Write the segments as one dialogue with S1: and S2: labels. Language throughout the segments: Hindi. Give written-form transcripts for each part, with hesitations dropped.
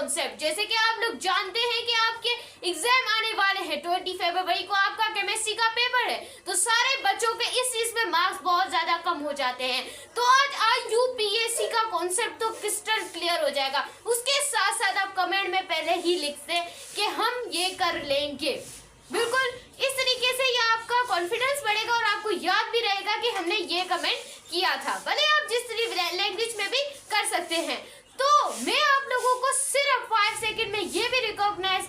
S1: कॉन्सेप्ट। जैसे कि आप लोग जानते हैं कि आपके एग्जाम आने वाले हैं, 20 फरवरी को आपका केमिस्ट्री का पेपर है, तो सारे बच्चों के इस चीज में मार्क्स बहुत ज्यादा कम हो जाते हैं। तो आज यूपीएससी का कॉन्सेप्ट तो क्रिस्टल क्लियर हो जाएगा। उसके साथ साथ आप कमेंट में पहले ही लिख दें कि हम ये कर लेंगे। बिल्कुल इस तरीके से ये आपका कॉन्फिडेंस बढ़ेगा और आपको याद भी रहेगा कि हमने ये कमेंट किया था। भले आप जिस लैंग्वेज में भी कर सकते हैं। तो मैं आप लोगों को सिर्फ 5 सेकंड में ये भी रिकॉग्नाइज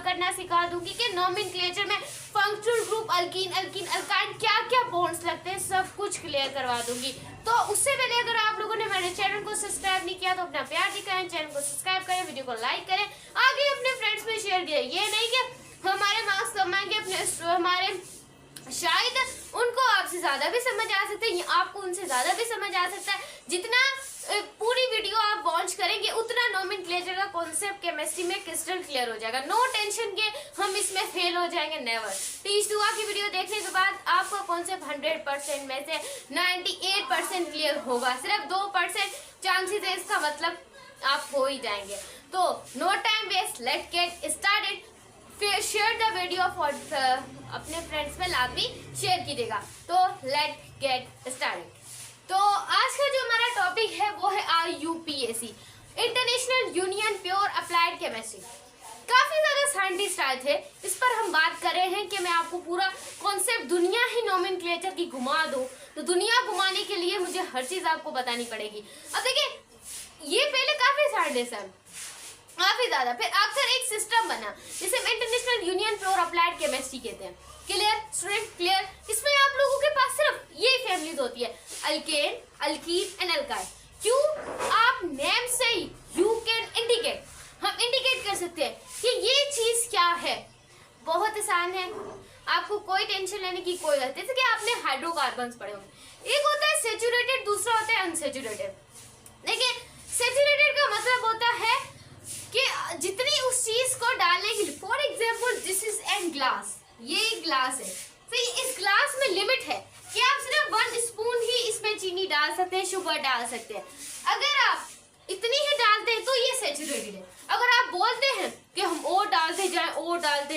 S1: करना सिखा दूंगी कि नोमेनक्लेचर में functional group, alkyne, alkyne, alkyne क्या क्या बॉन्ड्स लगते हैं, सब कुछ क्लियर करवा दूंगी। तो उससे पहले अगर आप लोगों ने मेरे चैनल को सब्सक्राइब नहीं किया तो अपना प्यार दिखाएं, चैनल को सब्सक्राइब करें, वीडियो को लाइक करें, आगे अपने फ्रेंड्स में शेयर करें। ये नहीं कि हमारे मार्क्स कम आएंगे, अपने हमारे शायद उनको आपसे ज्यादा भी समझ आ सकते हैं, आपको उनसे ज्यादा भी समझ आ सकता है। जितना पूरी वीडियो आप वॉच करेंगे उतना नोमेनक्लेचर का कॉन्सेप्ट केमिस्ट्री में क्रिस्टल क्लियर हो जाएगा। नो टेंशन के हम इसमें फेल हो जाएंगे, नेवर। टीच टू की वीडियो देखने के बाद आपका कॉन्सेप्ट 100% में से 98% क्लियर होगा। सिर्फ 2% चांसेस है, इसका मतलब आप हो ही जाएंगे। तो no time waste, let's get started. फिर शेयर द वीडियो फॉर अपने फ्रेंड्स में आप भी शेयर कीजिएगा। तो लेट्स गेट स्टार्टेड। तो आज का जो हमारा टॉपिक है वो है IUPAC, international union pure applied chemistry. काफी ज्यादा साइंटिस्ट आए थे, इस पर हम बात कर रहे हैं कि मैं आपको पूरा कॉन्सेप्ट दुनिया ही नोमेनक्लेचर की घुमा दूं। तो दुनिया घुमाने के लिए मुझे हर चीज आपको बतानी पड़ेगी। अब देखिए, ये पहले काफी साइंटिस्ट हैं, काफी ज्यादा। फिर अक्सर एक सिस्टम बना जिसे international union pure applied chemistry कहते हैं। Clear student, clear? इसमें आप लोगों के पास सिर्फ ये फैमिलीज होती है, अल्केन, अल्कीन एंड अल्काइन। क्यों? आप नेम से यू कैन इंडिकेट, हम इंडिकेट कर सकते हैं कि ये चीज क्या है। बहुत आसान है, आपको कोई टेंशन लेने की कोई जरूरत नहीं। जैसे कि आपने हाइड्रोकार्बन पढ़े होंगे, एक होता है सेचुरेटेड, दूसरा होता है अनसेचुरेटेड। देखिए, सेचुरेटेड का मतलब होता है कि जितनी उस चीज को डालने के लिए, for example this is an glass, ये एक ग्लास है, तो इस ग्लास में लिमिट है कि आप सिर्फ 1 स्पून ही इसमें चीनी डाल सकते हैं, शुगर डाल सकते हैं। अगर आप इतनी ही डालते हैं तो ये सेचुरेटेड है। अगर आप बोलते हैं कि हम और डालते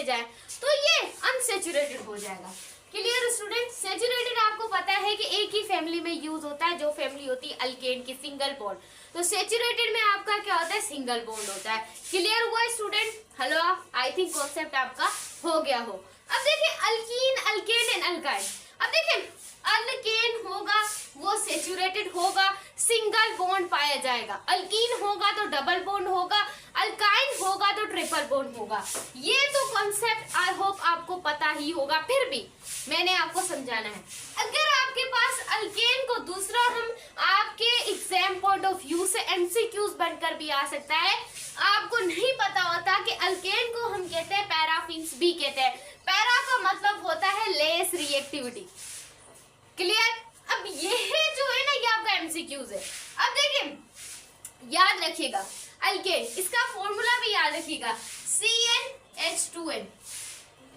S1: जाएं तो ये अनसेचुरेटेड हो जाएगा। Clear student? सेचुरेटेड आपको पता है कि एक ही फैमिली में यूज होता है, जो फैमिली होती है अल्केन की, सिंगल बॉन्ड। तो सेचुरेटेड में आपका क्या होता है? सिंगल बॉन्ड होता है। क्लियर हुआ student? Hello, I think concept आपका हो गया हो। अब देखिए, अल्कीन, अल्केन एंड अल्काइन। अब देखिए, अल्केन होगा वो सेचुरेटेड होगा, सिंगल बॉन्ड पाया जाएगा। अल्कीन होगा तो डबल बॉन्ड होगा, अल्काइन होगा तो ट्रिपल बॉन्ड होगा। ये तो कॉन्सेप्ट आई होप आपको पता ही होगा, फिर भी मैंने आपको समझाना है। अगर आपके पास अल्केन को दूसरा, हम आपके एग्जाम पॉइंट ऑफ व्यू से MCQs बनकर भी आ सकता है। आपको नहीं पता होता कि अल्केन को हम कहते हैं पैराफिन्स भी कहते हैं। पैरा का मतलब होता है लेस रिएक्टिविटी। क्लियर? अब ये जो है ना, ये आपका MCQs है। अब देखिए, याद रखिएगा अल्केन, इसका फॉर्मूला भी याद रखिएगा, CnH2n।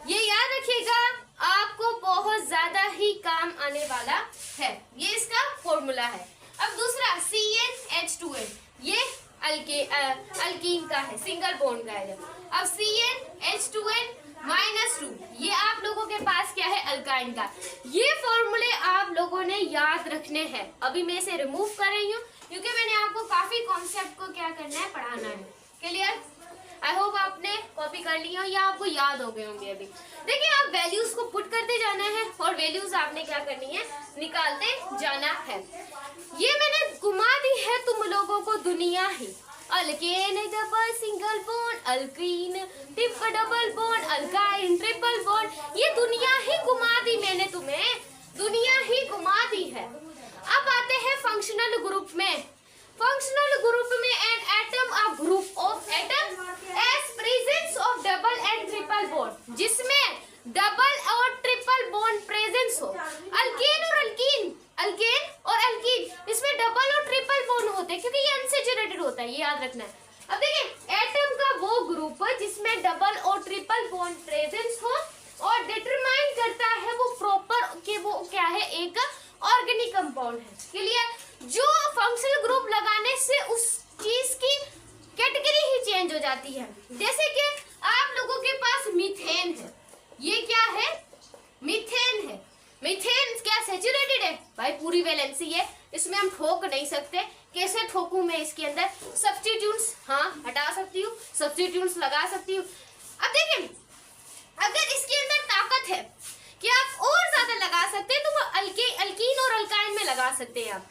S1: ये याद रखिएगा, आपको बहुत ज्यादा ही काम आने वाला है। ये इसका फॉर्मूला है। अब दूसरा CnH2n, ये अल्कीन का है, सिंगल बॉन्ड का है। अब CnH2n -2, ये आप लोगों के पास क्या है? अल्काइन का। ये फॉर्मूले आप लोगों ने याद रखने हैं। अभी मैं इसे रिमूव कर रही हूँ क्योंकि मैंने आपको काफी कॉन्सेप्ट को क्या करना है, पढ़ाना है। क्लियर? आई होप आपने कॉपी कर ली हो या आपको याद हो गए होंगे। अभी देखिए, आप वैल्यूज को पुट करते जाना है और वैल्यूज आपने क्या करनी है? निकालते जाना है। ये मैंने घुमा दी है तुम लोगों को दुनिया ही। Alkane double single bond, alkene double bond, alkyne triple bond, ये दुनिया ही घुमा दी मैंने तुम्हें, दुनिया ही घुमा दी है। अब आते हैं फंक्शनल ग्रुप में। फंक्शनल ग्रुप में an atom a group of atom as presence of double and triple bond, जिसमें डबल और ट्रिपल बॉन्ड प्रेजेंस हो। अल्केन और अल्कीन, अल्केन और अल्कीन, इसमें डबल और ट्रिपल बॉन्ड होते हैं क्योंकि ये अनसेचुरेटेड होता है, ये याद रखना है। अब देखिए, एटम का वो ग्रुप जिसमें डबल और ट्रिपल बॉन्ड प्रेजेंस हो और डिटरमाइन करता है वो प्रॉपर के वो क्या है, एक ऑर्गेनिक कंपाउंड है। क्लियर? जो फंक्शनल ग्रुप लगाने से उस चीज की कैटेगरी ही चेंज हो जाती जाती है। जैसे कि आप लोगों के पास मीथेन है, ये क्या है? मीथेन है। मीथेन क्या सैचुरेटेड है? भाई पूरी वैलेंसी है, इसमें हम ठोक नहीं सकते। कैसे ठोकूं मैं इसके अंदर? सब्स्टिट्यूट्स, हाँ हटा सकती हूँ, सब्स्टिट्यूट्स लगा सकती हूँ। अब देखिए, अगर इसके अंदर ताकत है कि आप और ज्यादा लगा सकते हैं तो वो अल्कीन और अल्काइन में लगा सकते हैं आप।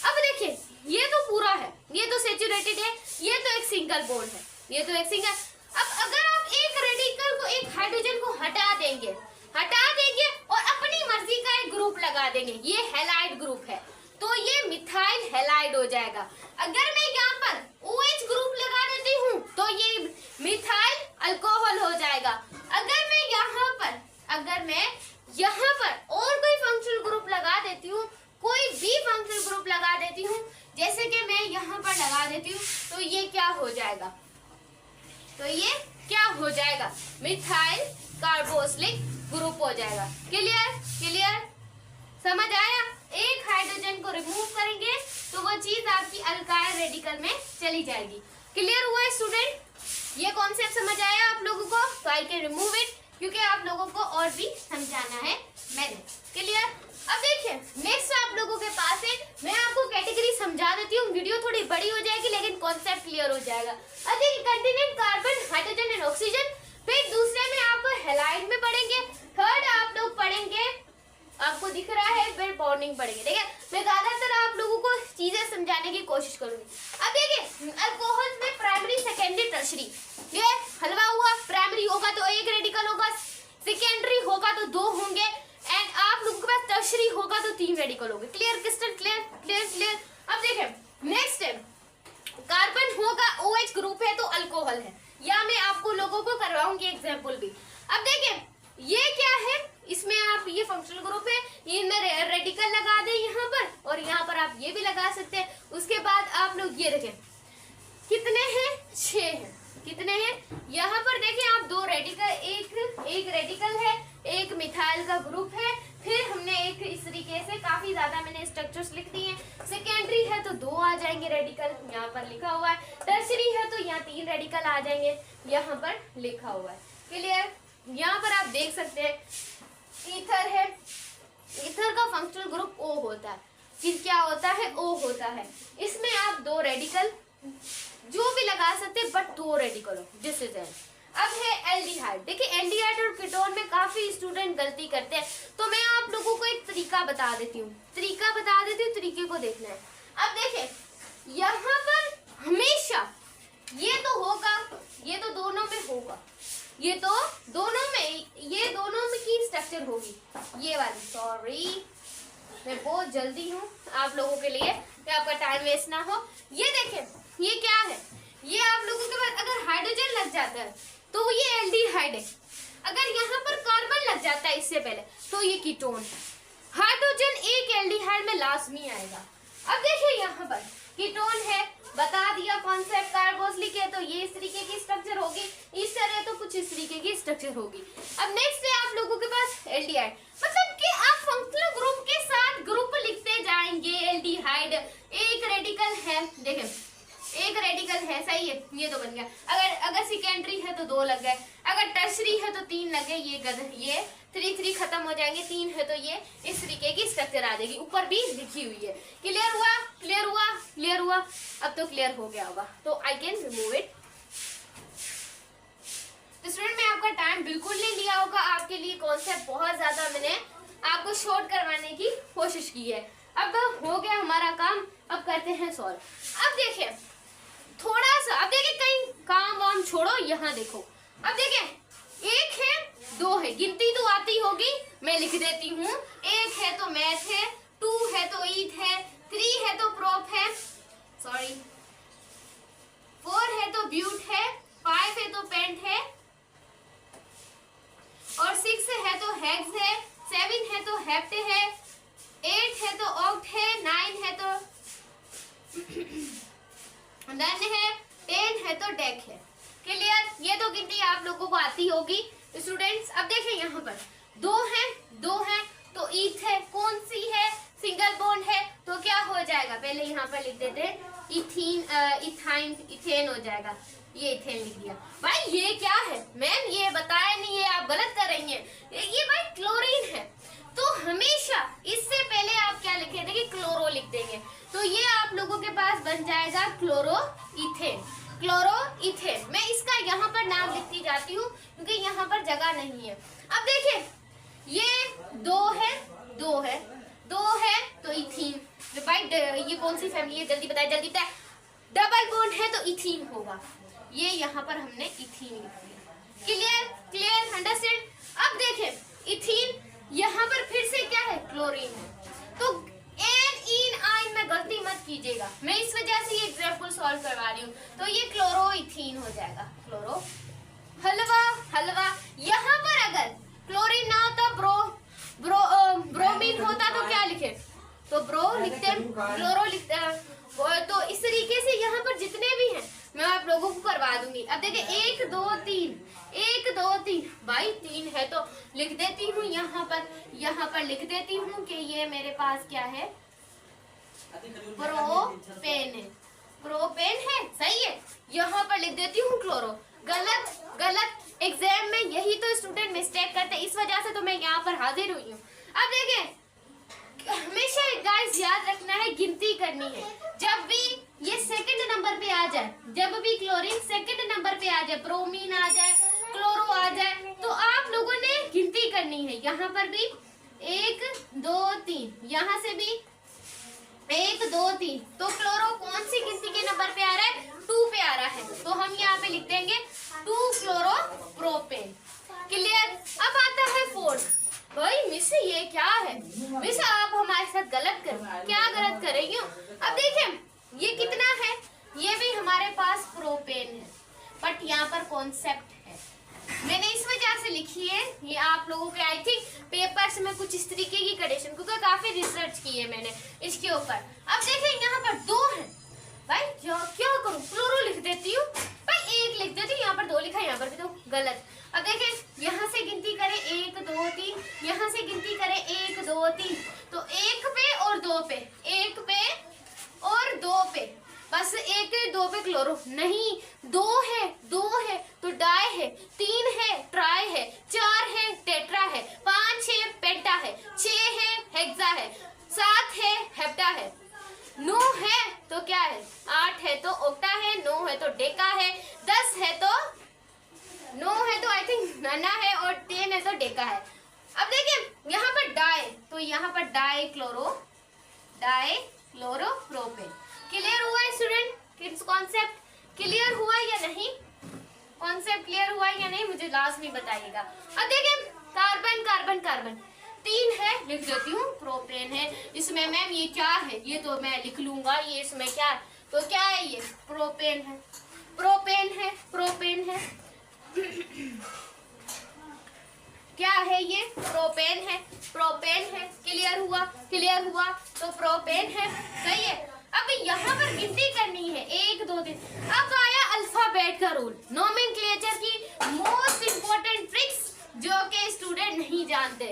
S1: अब देखिए, ये तो पूरा है, ये तो सैचुरेटेड है, ये तो एक सिंगल बॉन्ड है, ये तो एक सिंगल। अब अगर आप एक रेडिकल को, एक हाइड्रोजन को हटा देंगे और अपनी मर्जी का एक ग्रुप लगा देंगे, ये हैलाइड ग्रुप है, तो ये मिथाइल हैलाइड हो जाएगा। अगर मैं यहाँ पर OH ग्रुप लगा देती हूँ तो ये मिथाइल अल्कोहल हो जाएगा। अगर मैं यहाँ पर और कोई फंक्शनल ग्रुप लगा देती हूँ, कोई भी फंक्शनल ग्रुप लगा देती हूँ, जैसे कि मैं यहाँ पर लगा देती हूँ, तो ये क्या हो जाएगा? मिथाइल कार्बोक्सिलिक ग्रुप हो जाएगा। क्लियर? समझ आया? एक हाइड्रोजन को रिमूव करेंगे तो वो चीज आपकी अल्काइल रेडिकल में चली जाएगी। क्लियर हुआ है स्टूडेंट? ये कॉन्सेप्ट समझ आया आप लोगों को? तो आई कैन रिमूव इट, क्योंकि आप लोगों को और भी समझाना है मैंने। क्लियर? अब देखिए, नेक्स्ट आप लोगों के पास है, मैं आपको कैटेगरी समझा देती हूँ, वीडियो थोड़ी बड़ी हो जाएगी लेकिन कॉन्सेप्ट क्लियर हो जाएगा। अब देखिए, continent, carbon, hydrogen and oxygen, फिर दूसरे में आप हैलाइड में पढ़ेंगे, थर्ड आप लोग पढ़ेंगे, आपको दिख रहा है, फिर बॉन्डिंग पढ़ेंगे। ठीक है, मैं ज्यादातर आप लोगों को चीजें समझाने की कोशिश करूंगी। अब देखिए, अल्कोहल में प्राइमरी, सेकेंडरी, टर्शरी, ये हलवा हुआ। प्राइमरी होगा तो एक रेडिकल होगा, सेकेंडरी होगा तो 2 होंगे, एंड आप लोगों के पास टर्शरी होगा तो 3 रेडिकल होंगे। क्लियर? Crystal clear? अब देखिए, नेक्स्ट है कार्बन होगा, OH ग्रुप है तो अल्कोहल है, या मैं आपको लोगों को करवाऊंगी एग्जाम्पल भी। अब देखिए, ये क्या है? इसमें आप ये फंक्शनल ग्रुप है, इनमें रेडिकल लगा दें यहाँ पर, और यहाँ पर आप ये भी लगा सकते हैं। उसके बाद आप लोग ये देखें, कितने हैं? 6 हैं। कितने हैं? यहाँ पर देखिए आप 2 रेडिकल, एक रेडिकल है, एक मिथाइल का ग्रुप है, फिर हमने एक इस तरीके से काफी ज्यादा मैंने स्ट्रक्चर्स लिख दिए हैं। सेकेंडरी है तो 2 आ जाएंगे रेडिकल, यहाँ पर लिखा हुआ है। टर्शरी है तो यहाँ 3 रेडिकल आ जाएंगे, यहाँ पर लिखा हुआ है। क्लियर? यहाँ पर आप देख सकते हैं, ईथर है, ईथर का फंक्शनल ग्रुप O होता है। फिर क्या होता है? O होता है। इसमें आप 2 रेडिकल जो भी लगा सकते हैं, बट 2 रेडिकल हो, दिस इज एन। अब है एल्डिहाइड। देखिए, एल्डिहाइड और कीटोन में काफी स्टूडेंट गलती करते हैं, तो मैं आप लोगों को एक तरीका बता देती हूँ, तरीके को देखना है। अब देखिए, यहाँ पर हमेशा ये तो होगा, ये तो दोनों में होगा, ये तो दोनों में की स्ट्रक्चर होगी, ये वाली। सॉरी, मैं बहुत जल्दी हूँ आप लोगों के लिए कि आपका टाइम वेस्ट ना हो। ये देखें, ये क्या है? ये आप लोगों के पास अगर हाइड्रोजन लग जाता है तो ये एल्डिहाइड है। अगर यहाँ पर कार्बन लग जाता है इससे पहले तो ये कीटोन है। हाइड्रोजन एक एल्डिहाइड में लाजमी आएगा। अब देखिए, यहाँ पर कीटोन है, बता दिया कॉन्सेप्ट। कार्बोक्सिलिक है तो ये इस तरीके की स्ट्रक्चर होगी, ईस्टर है तो कुछ इस तरीके की स्ट्रक्चर होगी। अब नेक्स्ट है आप लोगों के पास एल्डिहाइड, मतलब कि आप फंक्शनल ग्रुप के साथ ग्रुप लिखते जाएंगे। एल्डिहाइड, एक रेडिकल है, देखें एक रेडिकल है, सही है, ये तो बन गया। अगर सेकेंडरी है तो 2 लग गए, अगर टर्शरी है तो 3 लग गए, ये 3 खत्म हो जाएंगे, 3 है तो ये इस तरीके की स्ट्रक्चर आ जाएगी, ऊपर भी लिखी हुई है। क्लियर हुआ? अब तो क्लियर हो गया होगा, तो आई कैन रिमूव इट। तो स्टूडेंट, मैं आपका टाइम बिल्कुल नहीं लिया होगा, आपके लिए कॉन्सेप्ट बहुत ज्यादा मैंने आपको शॉर्ट करवाने की कोशिश की है। अब हो गया हमारा काम, अब करते हैं सॉल्व। अब देखिए थोड़ा सा, अब देखिए कहीं काम वाम छोड़ो, यहाँ देखो। अब देखिए, 1 है 2 है, गिनती तो आती होगी, मैं लिख देती हूँ। 1 है तो मैथ है, 2 है तो ईथ है, 3 है तो प्रोप है, सॉरी 4 है तो ब्यूट है, 5 है तो पेंट है, और 6 है तो हेक्स है, 7 है तो हेप्ट है, 8 है तो ऑक्ट है, 9 है तो डन है, 10 है तो डेक है। क्लियर? ये तो गिनती आप लोगों को आती होगी स्टूडेंट्स। अब देखें यहाँ पर 2 है तो ईथ है, कौन सी है? सिंगल बॉन्ड है तो क्या हो जाएगा, पहले यहाँ पर लिख देते हैं इथेन हो जाएगा। ये इथेन लिख दिया। भाई ये क्या है मैम, ये बताया नहीं है, आप गलत कर रही हैं। ये भाई क्लोरीन है, तो हमेशा इससे पहले आप क्या लिखे थे कि क्लोरो लिख देंगे, तो ये आप लोगों के पास बन जाएगा क्लोरोइथेन। क्लोरोइथेन मैं इसका यहाँ पर नाम लिखती जाती हूँ क्योंकि यहाँ पर जगह नहीं है। अब देखिए ये दो है तो इथीन। भाई ये कौन सी फैमिली है, जल्दी बताए जल्दी बताए। डबल बॉन्ड है तो इथीन होगा, ये यहाँ पर हमने इथीन लिख दिया। Clear understand. अब देखें इथीन यहाँ पर फिर से क्या है, क्लोरीन है, तो एन इन आइन में गलती मत कीजिएगा, मैं इस वजह से ये एग्जाम्पल सॉल्व करवा रही हूँ। तो ये क्लोरोइथीन हो जाएगा, क्लोरो हलवा। यहाँ पर अगर क्लोरीन ना होता ब्रोमीन होता तो क्या लिखे, तो ब्रो लिखते हैं, क्लोरो लिखते हैं। तो इस तरीके से यहाँ पर जितने भी हैं मैं आप लोगों को करवा दूंगी। अब देखिए 1 2 3 भाई 3 है तो लिख देती हूँ यहाँ पर लिख देती हूँ कि ये मेरे पास क्या है, प्रोपेन है, सही है। यहाँ पर लिख देती हूँ क्लोरो। गलत एग्जाम में यही तो स्टूडेंट मिस्टेक करते हैं, इस वजह से तो मैं यहाँ पर हाजिर हुई हूँ। अब देखें हमेशा गाइस याद रखना है, गिनती करनी है। जब भी ये सेकंड नंबर पे आ जाए, जब भी क्लोरीन सेकंड नंबर पे आ जाए, ब्रोमीन आ जाए, क्लोरो आ जाए, तो आप लोगों ने गिनती करनी है। यहाँ पर भी 1 2 3, यहाँ से भी 1 2 3, तो क्लोरो कौन सी गिनती के नंबर पे आ रहा है, 2 पे आ रहा है, तो हम यहाँ पे लिख देंगे 2 क्लोरोप्रोपेन। क्लियर। अब आता है 4। भाई मिस ये क्या है, मिस आप हमारे साथ गलत क्या गलत कर रही हो। अब देखिए ये कितना है, ये भी हमारे पास प्रोपेन है, बट यहाँ पर कॉन्सेप्ट है, मैंने इस वजह से लिखी है। ये आप लोगों के आई थिंक पेपर्स में कुछ इस तरीके की कंडीशन, क्योंकि काफी रिसर्च की है मैंने इसके ऊपर। अब देखें यहाँ पर 2 है, भाई क्या करूँ, क्लोरो लिख देती हूँ, भाई 1 लिख देती हूँ, यहाँ पर 2 लिखा है, यहाँ पर भी तो गलत। अब देखें यहाँ से गिनती करें 1 2 3, यहाँ से गिनती करें 1 2 3, तो 1 पे और 2 पे, 1 पे और 2 पे, बस 1 2 पे क्लोरो नहीं, 2 है तो डाई है, 3 है ट्राई है, 4 है टेट्रा है, 5 है पेंटा है, 6 है हेक्सा है, 7 है हेप्टा है, 9 है तो क्या है, 8 है तो ओक्टा है, 9 है तो डेका है, 10 है तो 9 है तो आई थिंक नाना है, और 10 है तो डेका है। अब देखिए यहाँ पर डाई, तो यहाँ पर डाई क्लोरोप्रोपेन। क्लियर हुआ है स्टूडेंट, किड्स कॉन्सेप्ट क्लियर हुआ या नहीं, कॉन्सेप्ट क्लियर हुआ या नहीं, मुझे लास्ट में बताइएगा। अब देखिए कार्बन 3 है, लिख देती हूँ प्रोपेन है। इसमें मैम ये क्या है, ये तो मैं लिख लूंगा, ये इसमें क्या है, तो क्या है, ये प्रोपेन है क्या है, ये प्रोपेन है। क्लियर हुआ तो प्रोपेन है, सही है। अब यहाँ पर गिनती करनी है 1 2 3। अब आया अल्फाबेट का रूल, नोमेनक्लेचर की मोस्ट इंपोर्टेंट ट्रिक्स जो कि स्टूडेंट नहीं जानते।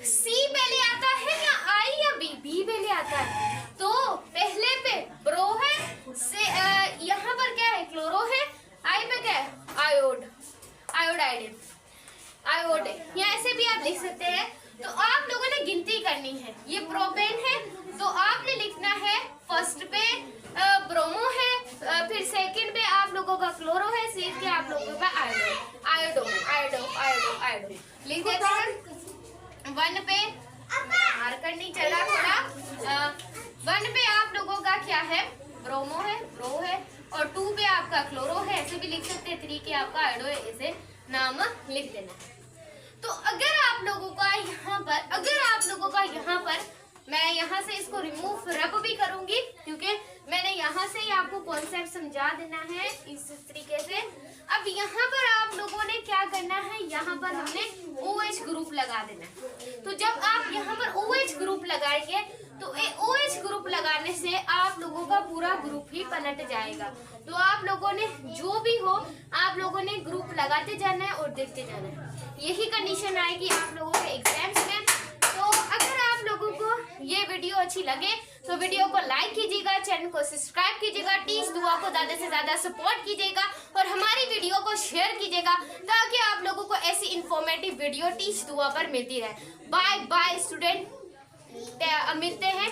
S1: सी पहले आता है या आई या बी पहले आता है, तो पहले पे ब्रो है, यहाँ पर क्या है, क्लोरो है, आई पे क्या है, आयोड या ऐसे भी आप लिख सकते हैं। तो आप लोगों ने गिनती करनी है, ये प्रोपेन है तो आपने लिखना है फर्स्ट पे ब्रोमो है, फिर सेकंड पे आप लोगों का क्लोरो है, सीध के आप लोगों का आयोडो लिख देते हैं। 1 पे मार्कर नहीं चला थोड़ा, 1 पे आप लोगों का क्या है, ब्रो है, और 2 पे आपका क्लोरो है, ऐसे भी लिख सकते हैं, 3 के आपका आयोडो है, इसे नाम लिख देना है। तो अगर आप लोगों का यहाँ पर मैं यहाँ से इसको रिमूव रब भी करूंगी, क्योंकि मैंने यहाँ से ही आपको कॉन्सेप्ट समझा देना है इस तरीके से। अब यहाँ पर आप लोगों ने क्या करना है, यहाँ पर हमने OH ग्रुप लगा देना है। तो जब आप यहाँ पर OH ग्रुप लगाएंगे तो OH ग्रुप लगाने से आप लोगों का पूरा ग्रुप ही पलट जाएगा। तो आप लोगों ने जो भी हो, आप लोगों ने ग्रुप लगाते जाना है और देखते जाना है, यही कंडीशन आएगी आप लोगों के एग्जाम्स में। तो अगर आप आप लोगों को ये वीडियो अच्छी लगे तो वीडियो को लाइक कीजिएगा, चैनल को सब्सक्राइब कीजिएगा, टीच दुआ को ज्यादा से ज्यादा सपोर्ट कीजिएगा और हमारी वीडियो को शेयर कीजिएगा ताकि आप लोगों को ऐसी इंफॉर्मेटिव वीडियो टीच दुआ पर मिलती रहे। बाय बाय स्टूडेंट, मिलते हैं।